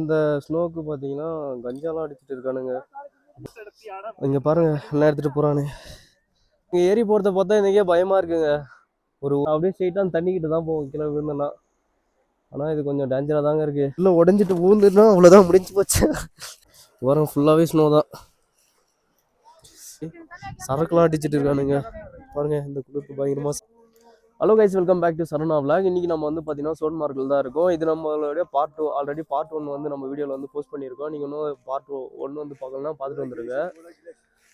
இந்த ஸ்னோவுக்கு பார்த்தீங்கன்னா கஞ்சாலாம் அடிச்சுட்டு இருக்கானுங்க. இங்கே பாருங்க என்ன எடுத்துகிட்டு போகிறானு. இங்கே ஏறி போகிறத பார்த்தா எனக்கே பயமாக இருக்குங்க. ஒரு அப்படியே ஸ்ட்ரெயிட்டாக தண்ணிக்கிட்ட தான் போகும் கீழே விழுந்தேன்னா. ஆனால் இது கொஞ்சம் டேஞ்சராக தாங்க இருக்குது. இல்லை உடஞ்சிட்டு ஊந்துன்னா அவ்வளோதான், முடிஞ்சு போச்சு. வரம் ஃபுல்லாகவே ஸ்னோ தான். சரக்குலாம் அடிச்சுட்டு இருக்கானுங்க பாருங்க. இந்த குளிருக்கு பயங்கரமாக. Hello guys, welcome back to Sarana vlog. இன்றைக்கி நம்ம வந்து பார்த்தீங்கன்னா சோன்மார்க்கில் தான் இருக்கோம். இது நம்மளுடைய பார்ட் 2. ஆல்ரெடி பார்ட் 1 வந்து நம்ம வீடியோவில் வந்து போஸ்ட் பண்ணியிருக்கோம். நீங்கள் இன்னும் பார்ட் 1 வந்து பார்க்கலாம், பார்த்துட்டு வந்துருங்க.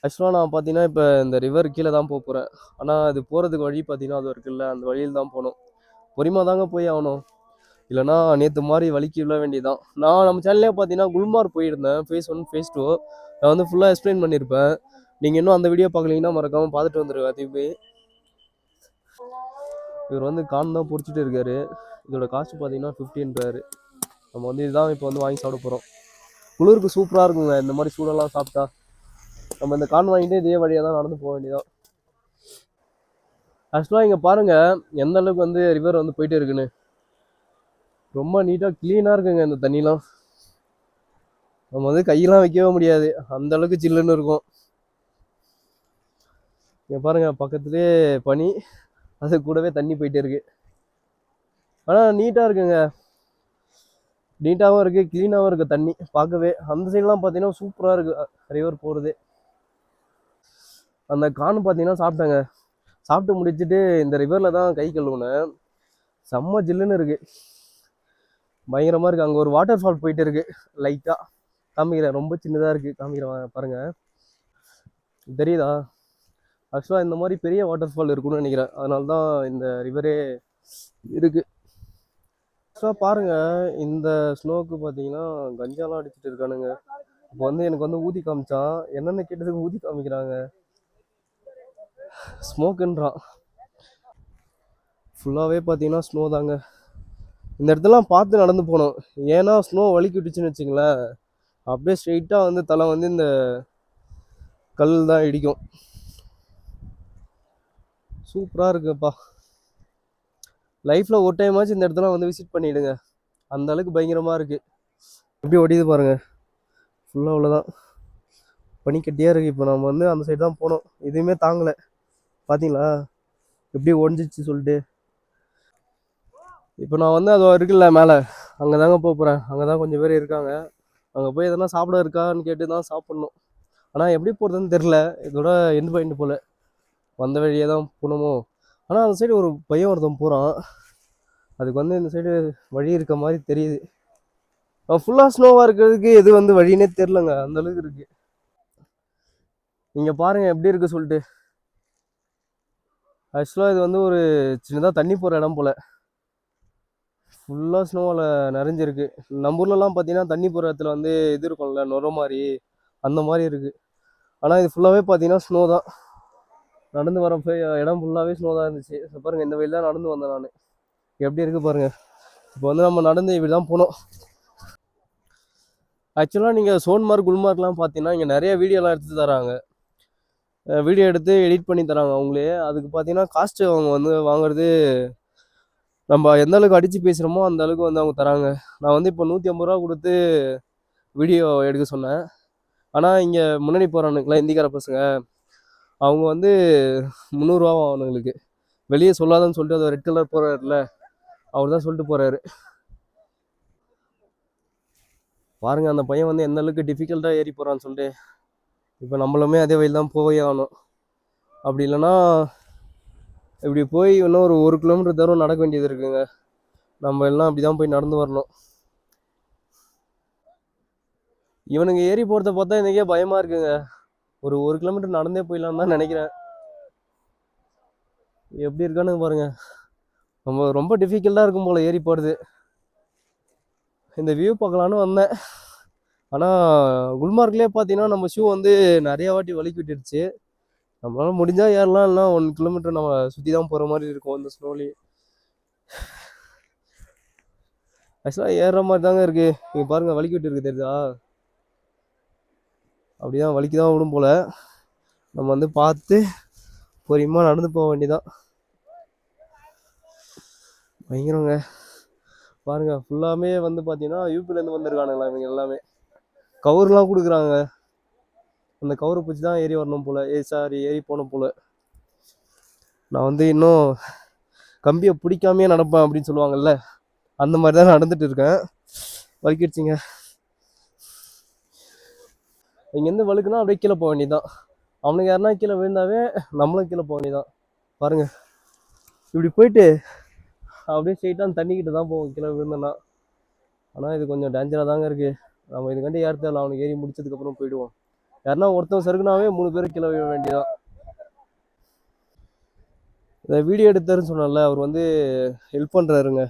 ஆக்சுவலாக நான் பார்த்தீங்கன்னா இப்போ இந்த ரிவர் கீழே தான் போகிறேன். ஆனால் அது போகிறதுக்கு வழி பார்த்தீங்கன்னா அது இருக்குல்ல, அந்த வழியில் தான் போகணும். பொறுமா தாங்க போய் ஆகணும், இல்லைனா நேற்று மாதிரி வலிக்கு விழ வேண்டியதான். நான் நம்ம சேனல்லே பார்த்தீங்கன்னா குல்மார்க் போயிருந்தேன், ஃபேஸ் 1 ஃபேஸ் 2. நான் வந்து ஃபுல்லாக எக்ஸ்பிளைன் பண்ணியிருப்பேன். நீங்கள் இன்னும் அந்த வீடியோ பார்க்கலீங்கன்னா மறக்காமல் பார்த்துட்டு வந்துருங்க. அதுவே இவர் வந்து கான் தான் பிடிச்சிட்டு இருக்காரு. இதோட காஸ்ட் பார்த்தீங்கன்னா 15. நம்ம வந்து இதுதான் இப்போ வந்து வாங்கி சாப்பிட போகிறோம். குளிருக்கு சூப்பராக இருக்குங்க இந்த மாதிரி சூடெல்லாம் சாப்பிட்டா. நம்ம இந்த கான் வாங்கிட்டு இதே வழியாக தான் நடந்து போக வேண்டியதான். ஆக்சுவலாக இங்கே பாருங்கள் எந்த அளவுக்கு வந்து ரிவர் வந்து போயிட்டு இருக்குன்னு. ரொம்ப நீட்டாக க்ளீனாக இருக்குங்க இந்த தண்ணிலாம். நம்ம வந்து கையெல்லாம் வைக்கவே முடியாது, அந்த அளவுக்கு சில்லுன்னு இருக்கும். இங்கே பாருங்கள் பக்கத்துலேயே பனி, அது கூடவே தண்ணி போயிட்டே இருக்கு. ஆனால் நீட்டாக இருக்குங்க, நீட்டாகவும் இருக்குது, க்ளீனாகவும் இருக்குது தண்ணி பார்க்கவே. அந்த சைட்லாம் பார்த்தீங்கன்னா சூப்பராக இருக்குது ரிவர் போகிறது. அந்த கான் பார்த்தீங்கன்னா சாப்பிட்டேங்க. சாப்பிட்டு முடிச்சுட்டு இந்த ரிவரில் தான் கை கழுவுனேன். செம்ம ஜில்லுன்னு இருக்குது, பயங்கரமாக இருக்குது. அங்கே ஒரு வாட்டர் ஃபால் போயிட்டு இருக்குது, லைட்டாக காமிக்கிறேன். ரொம்ப சின்னதாக இருக்குது, காமிக்கிறேன் பாருங்கள், தெரியுதா? ஆக்சுவலாக இந்த மாதிரி பெரிய வாட்டர் ஃபால் இருக்குன்னு நினைக்கிறேன், அதனால தான் இந்த ரிவரே இருக்குது. ஆக்சுவலாக பாருங்கள் இந்த ஸ்னோவுக்கு பார்த்தீங்கன்னா கஞ்சாலாம் அடிச்சுட்டு இருக்கானுங்க. இப்போ வந்து எனக்கு வந்து ஊதி காமிச்சான், என்னென்ன கேட்டதுக்கு ஊதி காமிக்கிறாங்க, ஸ்மோக்குன்றான். ஃபுல்லாகவே பார்த்தீங்கன்னா ஸ்னோ தாங்க. இந்த இடத்துலாம் பார்த்து நடந்து போகணும், ஏன்னா ஸ்னோ வலிக்கு விட்டுச்சுன்னு வச்சுங்களேன், அப்படியே ஸ்ட்ரெயிட்டாக வந்து தலை வந்து இந்த கல் தான் இடிக்கும். சூப்பராக இருக்குப்பா. லைஃப்பில் ஒரு டைமாச்சு இந்த இடத்துல வந்து விசிட் பண்ணிவிடுங்க, அந்த அளவுக்கு பயங்கரமாக இருக்குது. எப்படி ஒடியுது பாருங்கள், ஃபுல்லாக அவ்வளோதான் பனிக்கட்டியாக இருக்குது. இப்போ நம்ம வந்து அந்த சைடு தான் போனோம், எதுவுமே தாங்கலை. பார்த்தீங்களா எப்படி ஒடிஞ்சிச்சு சொல்லிட்டு. இப்போ நான் வந்து அது இருக்குல்ல மேலே, அங்கே தாங்க போகிறேன். அங்கே தான் கொஞ்சம் பேர் இருக்காங்க, அங்கே போய் எதனா சாப்பிட இருக்கான்னு கேட்டு தான் சாப்பிட்ணும். ஆனால் எப்படி போகிறதுன்னு தெரில, இதோட எண்டு பாயிண்ட் போல் வந்த வழியே தான் போகணுமோ. ஆனால் அந்த சைடு ஒரு பையன் ஒருத்தன் போகிறான், அதுக்கு வந்து இந்த சைடு வழி இருக்க மாதிரி தெரியுது. ஃபுல்லாக ஸ்னோவாக இருக்கிறதுக்கு எது வந்து வழினே தெரிலங்க, அந்தளவுக்கு இருக்குது. நீங்கள் பாருங்கள் எப்படி இருக்குது சொல்லிட்டு. ஆக்சுவலாக இது வந்து ஒரு சின்னதாக தண்ணி போகிற இடம் போல். ஃபுல்லாக ஸ்னோவில் நிறைஞ்சிருக்கு. நம்ம ஊர்லலாம் பார்த்தீங்கன்னா தண்ணி போகிற இடத்துல வந்து இது இருக்கும்ல, நுர மாதிரி, அந்த மாதிரி இருக்குது. ஆனால் இது ஃபுல்லாகவே பார்த்தீங்கன்னா ஸ்னோ தான். நடந்து வர இடம் ஃபுல்லாகவே ஸ்னோ தான் இருந்துச்சு. பாருங்கள் இந்த வழியில் தான் நடந்து வந்தேன் நான், எப்படி இருக்குது பாருங்கள். இப்போ வந்து நம்ம நடந்து இப்படி தான் போனோம். ஆக்சுவலாக நீங்கள் சோன்மார்க் குல்மார்க்லாம் பார்த்தீங்கன்னா இங்கே நிறைய வீடியோலாம் எடுத்து தராங்க, வீடியோ எடுத்து எடிட் பண்ணி தராங்க அவங்களே. அதுக்கு பார்த்தீங்கன்னா காஸ்ட்டு அவங்க வந்து வாங்குறது, நம்ம எந்த அளவுக்கு அடித்து பேசுகிறோமோ அந்த அளவுக்கு வந்து அவங்க தராங்க. நான் வந்து இப்போ 150 ரூபா கொடுத்து வீடியோ எடுக்க சொன்னேன். ஆனால் இங்கே முன்னாடி போகிறானுங்களா இந்திக்கார பசங்க, அவங்க வந்து 300 ரூபா அவனுங்களுக்கு. வெளியே சொல்லாதன்னு சொல்லிட்டு அது ரெட் கலர் போகிறாருல, அவர் தான் சொல்லிட்டு போகிறாரு. பாருங்கள் அந்த பையன் வந்து எந்த அளவுக்கு டிஃபிகல்ட்டாக ஏறி போகிறான்னு சொல்லிட்டு. இப்போ நம்மளுமே அதே வழியில் தான் போய் ஆகணும். அப்படி இல்லைன்னா இப்படி போய் இன்னும் ஒரு 1 கிலோமீட்டர் தூரம் நடக்க வேண்டியது இருக்குங்க. நம்ம எல்லாம் அப்படி தான் போய் நடந்து வரணும். இவனுங்க ஏறி போகிறத பார்த்தா எனக்கே பயமாக இருக்குங்க. ஒரு 1 கிலோமீட்டர் நடந்தே போயிடலான்னு தான் நினைக்கிறேன். எப்படி இருக்கானு பாருங்கள், நம்ம ரொம்ப டிஃபிகல்ட்டாக இருக்கும் போல் ஏறி போகிறது. இந்த வியூ பார்க்கலான்னு வந்தேன், ஆனால் குல்மார்க்லேயே பார்த்தீங்கன்னா நம்ம ஷூ வந்து நிறையா வாட்டி வலிக்கு விட்டுடுச்சு. நம்மளால் முடிஞ்சால் ஏறலாம், இல்லைனா 1 கிலோமீட்டர் நம்ம சுற்றி தான் போகிற மாதிரி இருக்கும் இந்த ஸ்னோலி. ஆக்சுவலாக ஏறுற மாதிரி தாங்க இருக்குது. நீங்கள் பாருங்கள் வலிக்கு விட்டு இருக்குது, தெரியுதா? அப்படி தான் வலிக்கு தான் விடும் போல். நம்ம வந்து பார்த்து பொறுமையாக நடந்து போக வேண்டியதான். பயங்கரங்க. பாருங்க ஃபுல்லாமே வந்து பார்த்தீங்கன்னா யூபிலேருந்து வந்திருக்கானுங்களா இவங்க எல்லாமே. கவுர்லாம் கொடுக்குறாங்க. அந்த கவுரை பிடிச்சி தான் ஏறி வரணும் போல். சாரி ஏறி போகணும் போல். நான் வந்து இன்னும் கம்பியை பிடிக்காமையே நடப்பேன் அப்படின்னு சொல்லுவாங்கல்ல, அந்த மாதிரி தான் நடந்துட்டு இருக்கேன். வலிக்கிடுச்சிங்க. இங்கேருந்து வழுக்குனா அப்படியே கீழே போக வேண்டியதான். அவனுக்கு யாருன்னா கீழே விழுந்தாவே நம்மளும் கீழே போக வேண்டியதான். பாருங்க இப்படி போயிட்டு அப்படியே ஸ்ட்ரெயிட்டாக தண்ணிக்கிட்ட தான் போவோம் கீழே விழுந்தோன்னா. ஆனால் இது கொஞ்சம் டேஞ்சராக தாங்க இருக்குது. நம்ம இதுக்காண்டி ஏற தேவை. அவனுக்கு ஏறி முடிச்சதுக்கப்புறம் போயிடுவோம். யாருன்னா ஒருத்தன் சருக்குனாவே 3 பேர் கீழே விழ வேண்டியதான். இந்த வீடியோ எடுத்தாருன்னு சொன்னால அவர் வந்து ஹெல்ப் பண்ணுறாருங்க.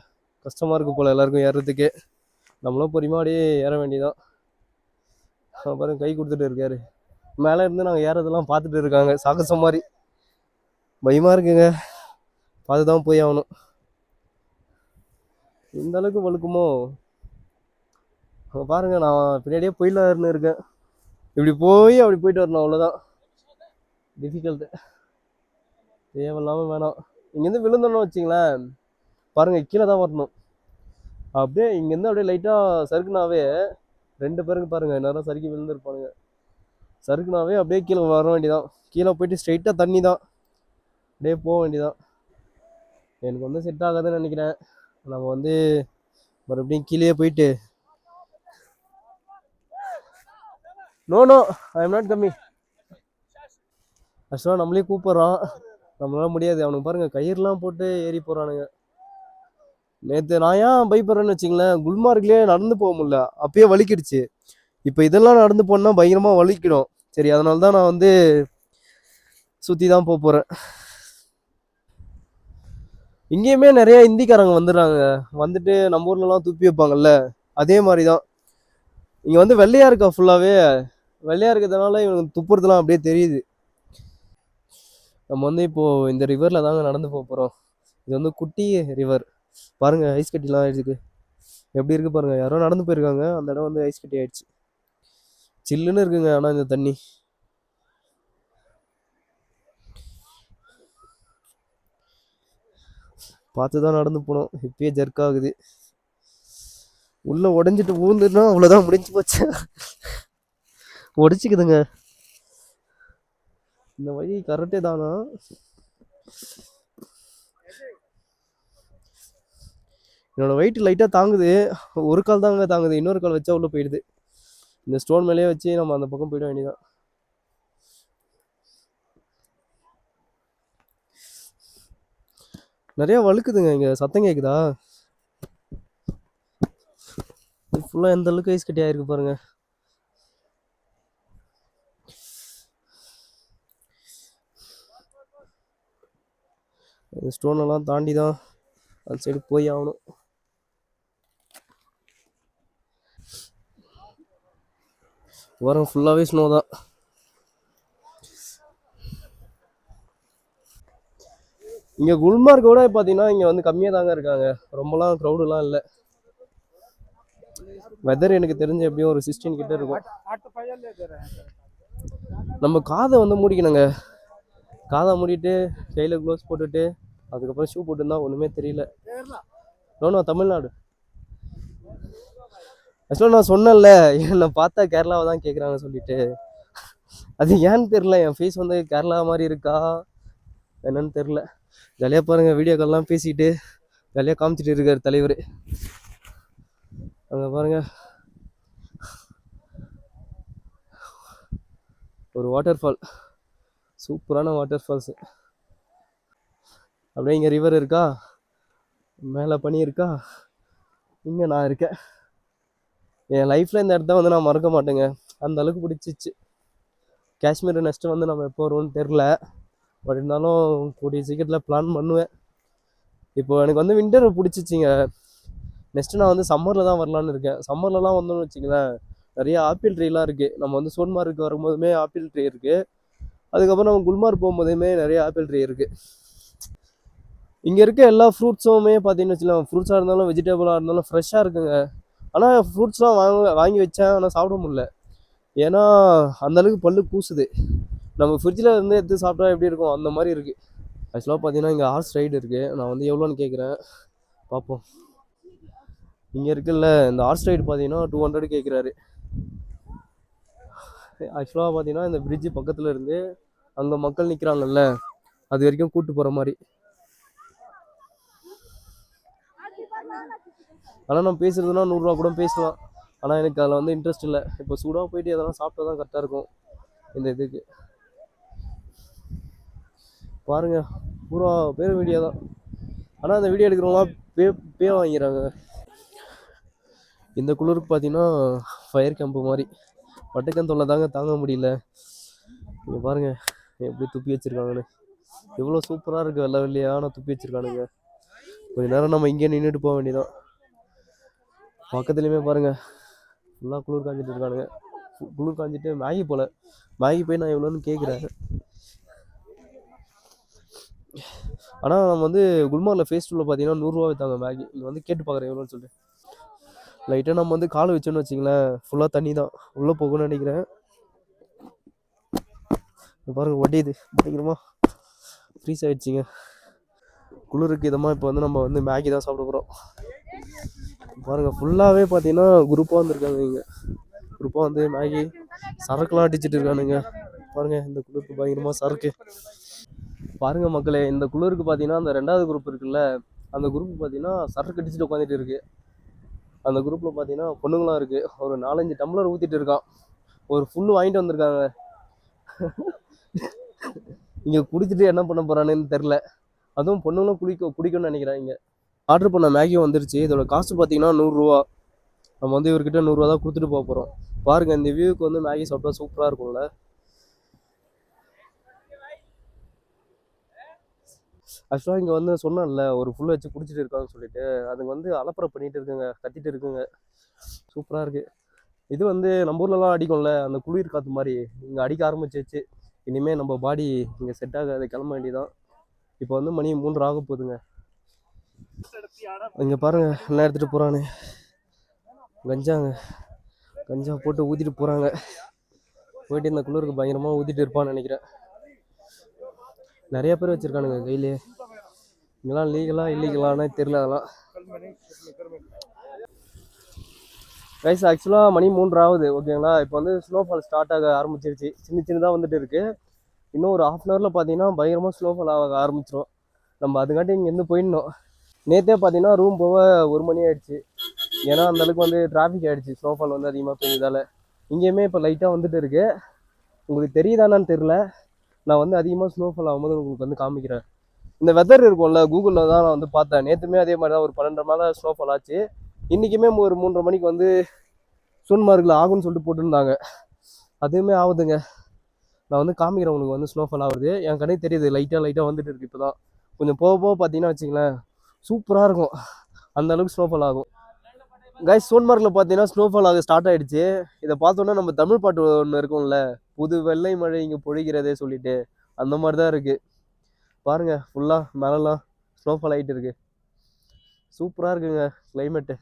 கஷ்டமாக இருக்குது போல் எல்லாருக்கும் ஏறுறதுக்கே. நம்மளும் பொறுமையாக அப்படியே ஏற வேண்டியதான். பாருங்க கை கொடுத்துட்டு இருக்காரு. மேலே இருந்து நாங்கள் ஏறதெல்லாம் பார்த்துட்டு இருக்காங்க சாகசம் மாதிரி. பயமாக இருக்குங்க. பார்த்து தான் போய் ஆகணும். இந்த அளவுக்கு வழுக்குமோ? பாருங்க நான் பின்னாடியே போயிடலாருன்னு இருக்கேன். இப்படி போய் அப்படி போயிட்டு வரணும், அவ்வளோதான். டிஃபிகல்ட்டு தேவையில்லாமல் வேணாம். இங்கேருந்து விழுந்தோன்னு வச்சிங்களேன், பாருங்கள் கீழே தான் வரணும். அப்படியே இங்கேருந்து அப்படியே லைட்டாக சறுக்குனாவே 2 பேருக்கு பாருங்கள் நேரம் சறுக்கி விழுந்துருப்பானுங்க. சறுக்குனாவே அப்படியே கீழே வர வேண்டியதான். கீழே போயிட்டு ஸ்ட்ரைட்டாக தண்ணி தான், அப்படியே போக வேண்டியதான். எனக்கு வந்து செட் ஆகாதுன்னு நினைக்கிறேன். நம்ம வந்து மறுபடியும் கீழே போயிட்டு no I am not coming. ஆக்சுவலாக நம்மளே கூப்பிட்றான், நம்மளால முடியாது. அவனுக்கு பாருங்கள் கயிறுலாம் போட்டு ஏறி போகிறானுங்க. நேற்று நான் ஏன் பயப்படுறேன்னு வச்சிங்களேன், குல்மார்க்லேயே நடந்து போக முடியல, அப்பயே வலிக்கிடுச்சு. இப்போ இதெல்லாம் நடந்து போனால் பயங்கரமாக வலிக்கிடும். சரி அதனால தான் நான் வந்து சுற்றி தான் போக போகிறேன். இங்கேயுமே நிறைய இந்திக்காரங்க வந்துடுறாங்க. வந்துட்டு நம்ம ஊர்லலாம் துப்பி வைப்பாங்கல்ல, அதே மாதிரி தான். இங்கே வந்து வெள்ளையாக இருக்கா ஃபுல்லாகவே. வெள்ளையாக இருக்கிறதுனால இவனுக்கு துப்புறதுலாம் அப்படியே தெரியுது. நம்ம வந்து இப்போது இந்த ரிவரில் தாங்க நடந்து போக போகிறோம். இது வந்து குட்டி ரிவர். பாருங்கள் ஐஸ் கட்டிலாம் ஆயிடுச்சு. எப்படி இருக்குது பாருங்கள். யாரோ நடந்து போயிருக்காங்க, அந்த இடம் வந்து ஐஸ் கட்டி ஆயிடுச்சு. சில்லுன்னு இருக்குங்க. ஆனால் இந்த தண்ணி பார்த்து தான் நடந்து போனோம். இப்பயே ஜர்க் ஆகுது. உள்ளே உடஞ்சிட்டு ஊந்துன்னா அவ்வளோதான், முடிஞ்சு போச்சு. உடச்சிக்குதுங்க. இந்த வழி கரெக்டே தானா? என்னோட வெயிட் லைட்டாக தாங்குது. ஒரு கால் தாங்க தாங்குது, இன்னொரு கால் வச்சா உள்ளே போயிடுது. இந்த ஸ்டோன் மேலேயே வச்சு நம்ம அந்த பக்கம் போயிட வேண்டியதான். நிறையா வழுக்குதுங்க. இங்கே சத்தம் கேட்குதா? ஃபுல்லாக எந்த அளவுக்கு ஐஸ் கட்டி ஆயிருக்கு பாருங்க. ஸ்டோன் எல்லாம் தாண்டி தான் அந்த சைடு போய் ஆகணும். வரும் ஃபுல்லாகவே ஸ்னோ தான். இங்கே குல்மார்க்கோட பார்த்தீங்கன்னா இங்கே வந்து கம்மியாக தாங்க இருக்காங்க. ரொம்பலாம் க்ரௌடுலாம் இல்லை. வெதர் எனக்கு தெரிஞ்ச எப்படியும் ஒரு 16 கிட்ட இருக்கும். நம்ம காதை வந்து மூடிக்கணுங்க. காதை மூடிட்டு கையில் க்ளோவ்ஸ் போட்டுட்டு அதுக்கப்புறம் ஷூ போட்டுருந்தா ஒன்றுமே தெரியல. நோ தமிழ்நாடு. ஆக்சுவலாக நான் சொன்னேன்ல, என்னை பார்த்தா கேரளாவை தான் கேட்குறாங்க சொல்லிட்டு. அது ஏன்னு தெரில, என் ஃபேஸ் வந்து கேரளா மாதிரி இருக்கா என்னன்னு தெரில. ஜாலியாக பாருங்கள், வீடியோ கால்லாம் பேசிக்கிட்டு ஜாலியாக காமிச்சிட்டு இருக்கார் தலைவர். அங்கே பாருங்க ஒரு வாட்டர் ஃபால், சூப்பரான வாட்டர் ஃபால்ஸு. அப்படியே இங்கே ரிவர் இருக்கா, மேலே பனி இருக்கா, இங்கே நான் இருக்கேன். என் லைஃப்பில் இந்த இடத்த வந்து நான் மறக்க மாட்டேங்க, அந்த அளவுக்கு பிடிச்சிச்சு. காஷ்மீர் நெக்ஸ்ட்டு வந்து நம்ம எப்போ வருவோம்னு தெரில, பட் இருந்தாலும் கூடிய சீக்கிரத்தில் பிளான் பண்ணுவேன். இப்போ எனக்கு வந்து வின்டர் பிடிச்சிச்சிங்க. நெக்ஸ்ட்டு நான் வந்து சம்மரில் தான் வரலான்னு இருக்கேன். சம்மர்லலாம் வந்தோம்னு வச்சிங்களேன், நிறைய ஆப்பிள் ட்ரீலாம் இருக்குது. நம்ம வந்து சோன்மார்க்கு வரும்போதுமே ஆப்பிள் ட்ரீ இருக்குது. அதுக்கப்புறம் நம்ம குல்மார்க் போகும்போதுமே நிறைய ஆப்பிள் ட்ரீ இருக்குது. இங்கே இருக்க எல்லா ஃப்ரூட்ஸுமே பார்த்தீங்கன்னு வச்சுக்கலாம், ஃப்ரூட்ஸாக இருந்தாலும் வெஜிடபிளாக இருந்தாலும் ஃப்ரெஷ்ஷாக இருக்குங்க. ஆனால் ஃப்ரூட்ஸ்லாம் வாங்கி வச்சேன், ஆனால் சாப்பிட முடியல. ஏன்னா அந்தளவுக்கு பல்லு கூசுது. நம்ம ஃப்ரிட்ஜில் இருந்து எடுத்து சாப்பிட்டா எப்படி இருக்கும் அந்த மாதிரி இருக்குது. ஆக்சுவலாக பார்த்தீங்கன்னா இங்கே ஹார்ஸ் ரைடு இருக்குது. நான் வந்து எவ்வளோன்னு கேட்குறேன், பார்ப்போம். இங்கே இருக்குல்ல இந்த ஹார்ஸ் ரைடு பார்த்தீங்கன்னா 200 கேட்குறாரு. ஆக்சுவலாக பார்த்தீங்கன்னா இந்த பிரிட்ஜு பக்கத்தில் இருந்து அங்கே மக்கள் நிற்கிறாங்கல்ல அது வரைக்கும் கூப்பிட்டு போகிற மாதிரி. ஆனால் நம்ம பேசுறதுனா 100 ரூபா கூட பேசலாம். ஆனால் எனக்கு அதில் வந்து இன்ட்ரெஸ்ட் இல்லை. இப்போ சூடாக போயிட்டு எதெல்லாம் சாப்பிட்டா தான் கரெக்டாக இருக்கும் இந்த இதுக்கு. பாருங்க பூரா பேர் வீடியோ தான். ஆனால் அந்த வீடியோ எடுக்கிறவங்களாம் பே வாங்கிறாங்க. இந்த குளிருக்கு பார்த்தீங்கன்னா ஃபயர் கேம்ப் மாதிரி பட்டுக்கன் தொல்லை தாங்க முடியல. இங்கே பாருங்க எப்படி துப்பி வச்சிருக்காங்கன்னு. எவ்வளோ சூப்பராக இருக்குது, வெள்ளை வெள்ளையான துப்பி வச்சிருக்கானுங்க. கொஞ்ச நேரம் நம்ம இங்கே நின்றுட்டு போக வேண்டியதான். பக்கத்துலேயுமே பாருங்க ஃபுல்லாக குளிர் காஞ்சிட்டு இருக்கானுங்க. குளிர் காஞ்சிட்டு மேகி போல. மேகி போய் நான் எவ்வளோன்னு கேட்குறேன். ஆனால் நம்ம வந்து குல்மார்கில் ஃபேஸ் டூவில் பார்த்தீங்கன்னா 100 ரூபா விற்றாங்க மேகி. இங்கே வந்து கேட்டு பார்க்குறேன் எவ்வளோன்னு சொல்லிட்டு. லைட்டாக நம்ம வந்து காலை வச்சோன்னு வச்சிங்களேன் ஃபுல்லாக தண்ணி தான் உள்ளே போகணும்னு நினைக்கிறேன். பாருங்கள் ஒட்டியுது பயங்கரமாக ஃப்ரீஸ் ஆகிடுச்சிங்க. குளிருக்கு இதமாக இப்போ வந்து நம்ம வந்து மேகி தான் சாப்பிட போகிறோம். பாருங்கள் ஃபுல்லாகவே பார்த்தீங்கன்னா குரூப்பாக வந்துருக்காங்க. இங்கே குரூப்பாக வந்து மேகி சரக்குலாம் அடிச்சுட்டு இருக்கானுங்க. பாருங்கள் இந்த குளிருக்கு பயங்கரமாக சரக்கு. பாருங்கள் மக்களே, இந்த குளிருக்கு பார்த்தீங்கன்னா அந்த 2வது குரூப் இருக்குல்ல அந்த குரூப் பார்த்தீங்கன்னா சரக்கு அடிச்சுட்டு உட்காந்துட்டு இருக்கு. அந்த குரூப்பில் பார்த்தீங்கன்னா பொண்ணுங்களாம் இருக்குது. ஒரு 4-5 டம்ளர் ஊற்றிட்டு இருக்கான். ஒரு ஃபுல்லு வாங்கிட்டு வந்திருக்காங்க. இங்கே குடிச்சிட்டு என்ன பண்ண போகிறானுன்னு தெரில. அதுவும் பொண்ணுங்களும் குடிக்கணும்னு நினைக்கிறேன். இங்கே ஆர்டர் பண்ண மேகி வந்துருச்சு. இதோட காஸ்ட் பார்த்தீங்கன்னா 100 ரூபா. நம்ம வந்து இவர்கிட்ட 100 ரூபா தான் கொடுத்துட்டு போக போகிறோம். பாருங்கள் இந்த வியூவுக்கு வந்து மேகி சாப்பிட்டா சூப்பராக இருக்கும்ல. ஆக்சுவலாக இங்கே வந்து சொன்னேன்ல ஒரு ஃபுல் வச்சு குடிச்சிட்டு இருக்காங்கன்னு சொல்லிட்டு, அதுங்க வந்து அலப்பறை பண்ணிட்டு இருக்குங்க, கத்திட்டு இருக்குங்க. சூப்பராக இருக்குது. இது வந்து நம்ம ஊர்லலாம் அடிக்கும்ல அந்த குளிர் காற்று மாதிரி இங்கே அடிக்க ஆரம்பிச்சிச்சு. இனிமேல் நம்ம பாடி இங்கே செட் ஆகாது, கிளம்ப வேண்டியதான். இப்போ வந்து மணி 3 ஆக போகுதுங்க. இங்கே பாருங்க என்ன எடுத்துகிட்டு போகிறானே கஞ்சா போட்டு ஊற்றிட்டு போகிறாங்க. போயிட்டு இந்த குளிருக்கு பயங்கரமாக ஊற்றிட்டு இருப்பான்னு நினைக்கிறேன். நிறைய பேர் வச்சுருக்கானுங்க கையிலே. இங்கெல்லாம் லீகலாக இல்லீகலானே தெரில அதெல்லாம். கைஸ் ஆக்சுவலாக மணி 3 ஆகுது ஓகேங்களா. இப்போ வந்து ஸ்னோஃபால் ஸ்டார்ட் ஆக ஆரம்பிச்சிருச்சு. சின்னதாக வந்துட்டு இருக்குது. இன்னும் ஒரு 1/2 hourல பார்த்தீங்கன்னா பயங்கரமாக ஸ்னோஃபால் ஆக ஆரம்பிச்சிடும். நம்ம அதுக்காட்டி இங்கேருந்து போயிடணும். நேற்றே பார்த்தீங்கன்னா ரூம் போக 1 மணி ஆகிடுச்சு. ஏன்னா அந்தளவுக்கு வந்து டிராஃபிக் ஆகிடுச்சு ஸ்னோஃபால் வந்து அதிகமாக பெய்யுதால். இங்கேயுமே இப்போ லைட்டாக வந்துட்டு இருக்கு. உங்களுக்கு தெரியுதானான்னு தெரில. நான் வந்து அதிகமாக ஸ்னோஃபால் ஆகும்போது உங்களுக்கு வந்து காமிக்கிறேன். இந்த வெதர் இருக்கும்ல கூகுளில் தான் நான் வந்து பார்த்தேன். நேற்றுமே அதே மாதிரி தான் ஒரு 12 மேலே ஸ்னோஃபால் ஆச்சு. இன்றைக்குமே ஒரு 3:30 மணிக்கு வந்து சோன்மார்கில் ஆகும்னு சொல்லிட்டு போட்டுருந்தாங்க. அதுவுமே ஆகுதுங்க. நான் வந்து காமிக்கிறேன் உங்களுக்கு வந்து ஸ்னோஃபால் ஆகுது. என் கண்ணே தெரியுது லைட்டாக வந்துட்டு இருக்குது. இப்போ தான் கொஞ்சம் போக பார்த்தீங்கன்னா வச்சிங்களேன் சூப்பராக இருக்கும். அந்த அளவுக்கு ஸ்னோஃபால் ஆகும். கைஸ் சோன்மார்கில் பார்த்தீங்கன்னா ஸ்னோஃபால் ஆக ஸ்டார்ட் ஆகிடுச்சு. இதை பார்த்தோன்னா நம்ம தமிழ் பாட்டு ஒன்று இருக்கும்ல, புது வெள்ளை மழை இங்கே பொழிகிறதே சொல்லிட்டு, அந்த மாதிரி தான் இருக்குது. பாருங்கள் ஃபுல்லாக மேலெலாம் ஸ்னோஃபால் ஆகிட்டு இருக்குது. சூப்பராக இருக்குங்க கிளைமேட்டு.